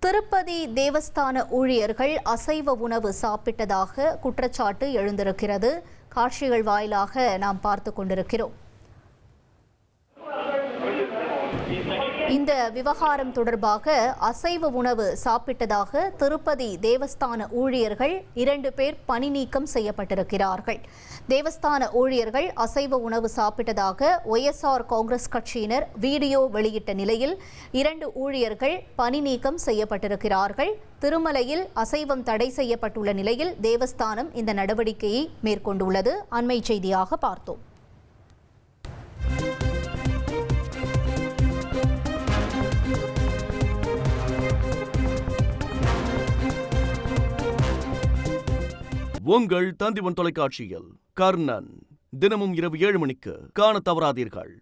திருப்பதி தேவஸ்தான ஊழியர்கள் அசைவ உணவு சாப்பிட்டதாக குற்றச்சாட்டு எழுந்திருக்கிறது. காட்சிகள் வாயிலாக நாம் பார்த்து கொண்டிருக்கிறோம். இந்த விவகாரம் தொடர்பாக அசைவ உணவு சாப்பிட்டதாக திருப்பதி தேவஸ்தான ஊழியர்கள் 2 பேர் பணி நீக்கம் செய்யப்பட்டிருக்கிறார்கள். தேவஸ்தான ஊழியர்கள் அசைவ உணவு சாப்பிட்டதாக ஒய்எஸ்ஆர் காங்கிரஸ் கட்சியினர் வீடியோ வெளியிட்ட நிலையில் 2 ஊழியர்கள் பணி நீக்கம் செய்யப்பட்டிருக்கிறார்கள். திருமலையில் அசைவம் தடை செய்யப்பட்டுள்ள நிலையில் தேவஸ்தானம் இந்த நடவடிக்கையை மேற்கொண்டுள்ளது. அண்மை செய்தியாக பார்த்தோம். உங்கள் தந்திவன் தொலைக்காட்சியில் கர்ணன் தினமும் இரவு 7 மணிக்கு காண தவறாதீர்கள்.